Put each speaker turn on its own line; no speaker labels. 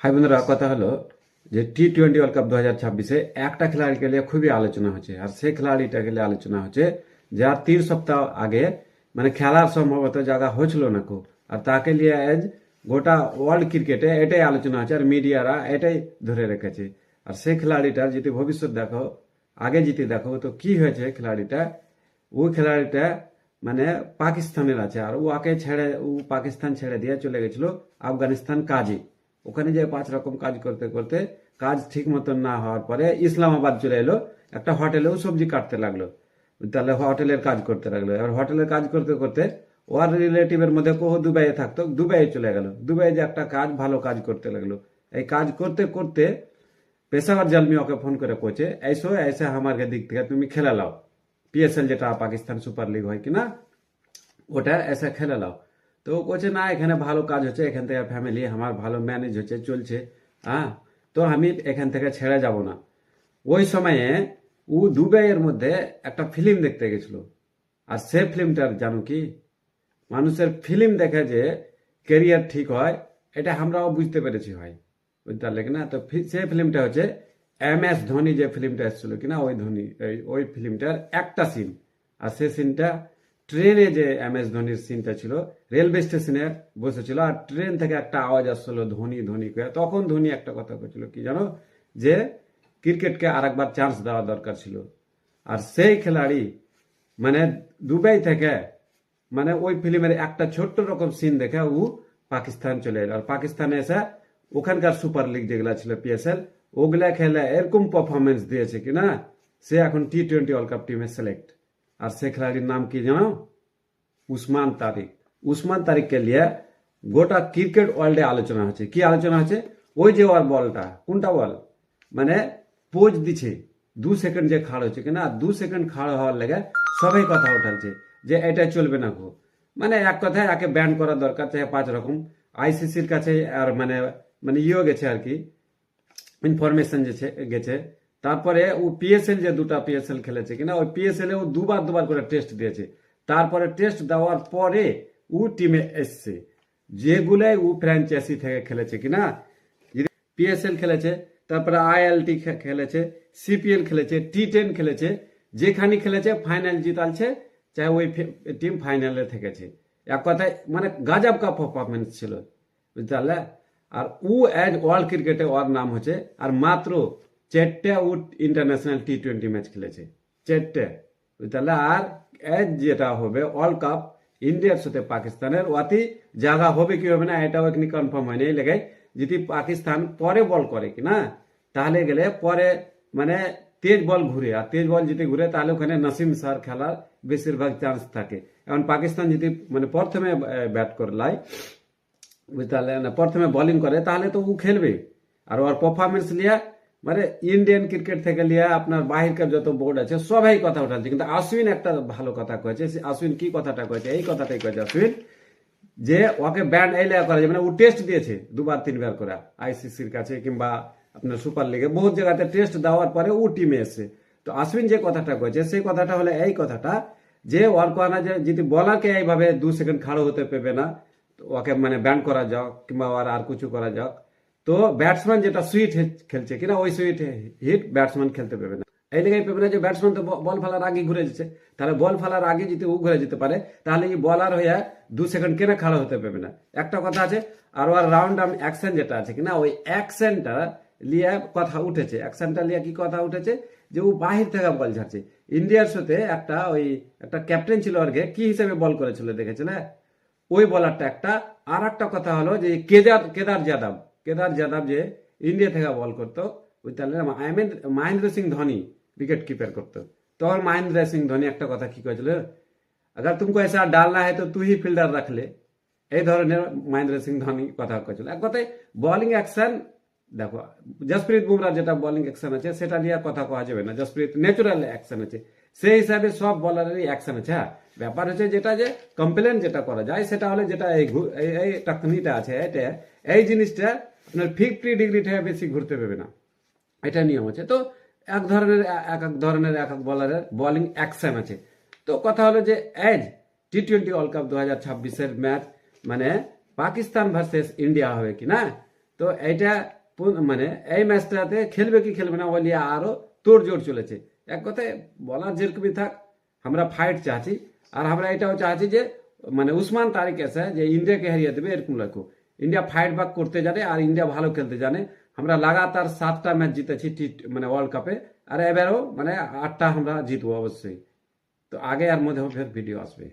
High বন্ধুরা, কথা হলো যে T20 ওয়ার্ল্ড কাপ 2026-এ একটা খেলাড়িকে নিয়ে খুবই আলোচনা হচ্ছে। আর সেই খেলাড়িটাকে নিয়ে আলোচনা হচ্ছে যার 3 সপ্তাহ আগে মানে খেলার সম্ভবত জায়গা হয়েছিল না খুব, আর তাকে নিয়ে আজ গোটা ওয়ার্ল্ড ক্রিকেটে এটাই আলোচনা হচ্ছে আর মিডিয়ারা এটাই ধরে রেখেছে। আর সেই খেলাড়িটার যদি ভবিষ্যৎ দেখো, আগে যদি দেখো তো কি হয়েছে খেলাড়িটা, ওই খেলাড়িটা মানে পাকিস্তানের আছে, আর ওকে ছেড়ে পাকিস্তান ছেড়ে দিয়ে চলে গেছিল আফগানিস্তান কাজে। ওখানে যে 5 রকম কাজ করতে করতে কাজ ঠিক মতন না হওয়ার পরে ইসলামাবাদ চলে এলো, একটা হোটেলেও সবজি কাটতে লাগলো। তাহলে হোটেলের কাজ করতে লাগলো। এবার হোটেলের কাজ করতে করতে ওর রিলেটিভের মধ্যে কেউ দুবাইয়ে থাকতো, দুবাইয়ে চলে গেল। দুবাইয়ে যে একটা কাজ ভালো কাজ করতে লাগলো। এই কাজ করতে করতে পেশাওয়ার জালমি ওকে ফোন করে কোচে ऐसो ऐसे हमारे দিক থেকে তুমি খেলা লাও, পিএসএল যেটা পাকিস্তান সুপার লিগ হয় কিনা, ওটা এসে খেলে লাও। তো ও কোচে না, এখানে ভালো কাজ হচ্ছে, এখান থেকে ফ্যামিলি আমার ভালো ম্যানেজ হচ্ছে, চলছে। হ্যাঁ, তো আমি এখান থেকে ছেড়ে যাব না। ওই সময়ে ও দুবাইয়ের মধ্যে একটা ফিল্ম দেখতে গেছিল। আর সে ফিল্মটার জানো কি, মানুষের ফিল্ম দেখে যে ক্যারিয়ার ঠিক হয়, এটা আমরাও বুঝতে পেরেছি হয়, বুঝতে পারলে কিনা। তো সে ফিল্মটা হচ্ছে MS ধোনি যে ফিল্মটা এসেছিল কিনা, ওই ধোনি ওই ফিল্মটার একটা সিন। আর সে সিনটা ট্রেনে যে MS ধোনির সিনটা ছিল, রেলওয়ে স্টেশনে বসেছিল, আর ট্রেন থেকে একটা আওয়াজ আসছিল ধোনি ধোনি করে। তখন ধোনি একটা কথা বলছিল কি জানো, যে ক্রিকেটকে আরেকবার চান্স দেওয়া দরকার ছিল। আর সেই খেলাড়ি মানে দুবাই থেকে মানে ওই ফিল্মের একটা ছোট্ট রকম সিন দেখে ও পাকিস্তান চলে এলো। আর পাকিস্তানে এসে ওখানকার সুপার লিগ যেগুলা ছিল PSL, ওগুলা খেলে এরকম পারফরমেন্স দিয়েছে কিনা, সে এখন T20 ওয়ার্ল্ড কাপ টিমে সিলেক্ট। আর সে খেলাড়ির নাম কি জানো, উসমান তারিক। উসমান তারিককে নিয়ে গোটা ক্রিকেট ওয়ার্ল্ডে আলোচনা হচ্ছে। কি আলোচনা হচ্ছে, ওই যে ওর বলটা, কোনটা বল মানে পোজ দিছে 2 সেকেন্ড যে খাড় হচ্ছে কিনা, 2 সেকেন্ড খাড় হওয়ার লেগে সবাই কথা উঠাচ্ছে যে এটা চলবে না গো। মানে এক কথায় একে ব্যান করা দরকার, চাহে 5 রকম ICCর কাছে আর মানে মানে ইয়েও গেছে আর কি, ইনফরমেশন গেছে। তারপরে ও PSL যে 2টা PSL খেলেছে কিনা, ওই PSL এ ও দুবার দুবার করে টেস্ট দিয়েছে। তারপরে টেস্ট দেওয়ার পরে ও টিমে এসছে। যেগুলাই ও ফ্র্যাঞ্চাইজি থেকে খেলেছে কিনা, PSL খেলেছে, তারপরে ILT খেলেছে, CPL খেলেছে, T10 খেলেছে, যেখানে খেলেছে ফাইনাল জিতালছে, চাহে ওই টিম ফাইনালে থেকেছে। এক কথায় মানে গাজব কা পারফরমেন্স ছিল, বুঝতে পারলে। আর ও এজ ওয়ার্ল্ড ক্রিকেটে ওর নাম হচ্ছে, আর মাত্র 4টে ও ইন্টারন্যাশনাল T20 ম্যাচ খেলেছে, 4টে, বুঝতে পারলে। আর এজ যেটা হবে ওয়ার্ল্ড কাপ ইন্ডিয়ার সাথে পাকিস্তানের, ওয়াতি জায়গা হবে কি হবে না এটাও এখনি কনফার্ম হয়নি। এই লেগে যদি পাকিস্তান পরে বল করে কিনা, তাহলে গেলে পরে মানে তেজ বল ঘুরে, আর তেজ বল যদি ঘুরে তাহলে ওখানে নাসিম স্যার খেলার বেশিরভাগ চান্স থাকে। এখন পাকিস্তান যদি মানে প্রথমে ব্যাট করে লাই, বুঝতে পারলে না, প্রথমে বোলিং করে, তাহলে তো ও খেলবে। আর ওর পারফরমেন্স লিয়া মানে ইন্ডিয়ান ক্রিকেট থেকে লিয়া আপনার বাহিরকার যত বোর্ড আছে সবাই কথা উঠাচ্ছে। কিন্তু আশ্বিন একটা ভালো কথা কয়েছে। আশ্বিন কি কথাটা কয়েছে, এই কথাটাই কয়েছে আশ্বিন, যে ওকে ব্যান্ড এই লেগে করা যাবে না। ও টেস্ট দিয়েছে 2বার 3বার করে ICCর কাছে কিংবা আপনার সুপার লিগে, বহুত জায়গাতে টেস্ট দেওয়ার পরে ও টিমে এসছে। তো আশ্বিন যে কথাটা কয়েছে সেই কথাটা হলো এই কথাটা, যে ওর কোয়ানা যে যদি বলারকে এইভাবে 2 সেকেন্ড খাড়ো হতে পেবে না, তো ওকে মানে ব্যান্ড করা যাক কিংবা ওর আর কিছু করা যাক, তো ব্যাটসম্যান যেটা সুইট খেলছে কিনা, ওই সুইট হিট ব্যাটসম্যান খেলতে পারবে না। এই লেগে পেবে না যে ব্যাটসম্যান তো বল ফেলার আগে ঘুরে যাচ্ছে। তাহলে বল ফেলার আগে যদি ও ঘুরে যেতে পারে, তাহলে এই বলার হয়ে 2 সেকেন্ড কেন খাড়া হতে পারবে না, একটা কথা আছে। আর ওর রাউন্ড আর্ম অ্যাকশন যেটা আছে কিনা, ওই অ্যাকশনটা লিয়ে কথা উঠেছে। অ্যাকশনটা লিয়ে কি কথা উঠেছে, যে ও বাহির থেকে বল ছাড়ছে। ইন্ডিয়ার সাথে একটা ওই একটা ক্যাপ্টেন ছিল, আগে কি হিসেবে বল করেছিল দেখেছে না, ওই বলারটা একটা। আর একটা কথা হলো যে কেদার যাদব যে ইন্ডিয়া থেকে বল করতো, বুঝতে পারলেন। মহেন্দ্র সিং ধোনি विकेट कीपर করতো। তখন মহেন্দ্র সিং ধোনি একটা কথা কি কয়েছিল, अगर तुमको ऐसा डालना है तो तू ही ফিল্ডার রাখলে, এই ধরনের মহেন্দ্র সিং ধোনি কথা কয়েছিল। এক কথায় বোলিং অ্যাকশন দেখো, জসপ্রীত বুমরার যেটা বোলিং অ্যাকশন আছে সেটা নিয়ে কথা কওয়া যাবে না। জসপ্রীত ন্যাচুরাল অ্যাকশন আছে, সেই হিসাবে সব বলারেরই অ্যাকশন আছে। হ্যাঁ, ব্যাপার হচ্ছে যেটা যে কমপ্লেন যেটা করা যায় সেটা হলে যেটা এই টাকনিটা আছে, এটা এই জিনিসটা আপনার 50 ডিগ্রি থেকে বেশি ঘুরতে পারবে না, এটা নিয়ম আছে। তো এক ধরনের এক এক বলারের বোলিং অ্যাকশন আছে। তো কথা হলো যে এজ T20 ওয়ার্ল্ড কাপ 2026-এর ম্যাচ মানে পাকিস্তান ভার্সেস ইন্ডিয়া হবে কি না, তো এইটা মানে এই ম্যাচটাতে খেলবে কি খেলবে না ওই নিয়ে আরো তোড়জোড় চলেছে। এক কথায় বলার যেরকমই থাক, আমরা ফাইট চাচ্ছি, আর আমরা এটাও চাচ্ছি যে মানে উসমান তারিক এসে যে ইন্ডিয়াকে হারিয়ে দেবে এরকম লাগো। ইন্ডিয়া ফাইট ব্যাক করতে জানে আর ইন্ডিয়া ভালো খেলতে জানে। আমরা লাগাতার 7টা ম্যাচ জিতেছি মানে ওয়ার্ল্ড কাপে, আর এবারেও মানে 8টা আমরা জিতবো অবশ্যই। তো আগে আর মধ্যে ফের ভিডিও আসবে।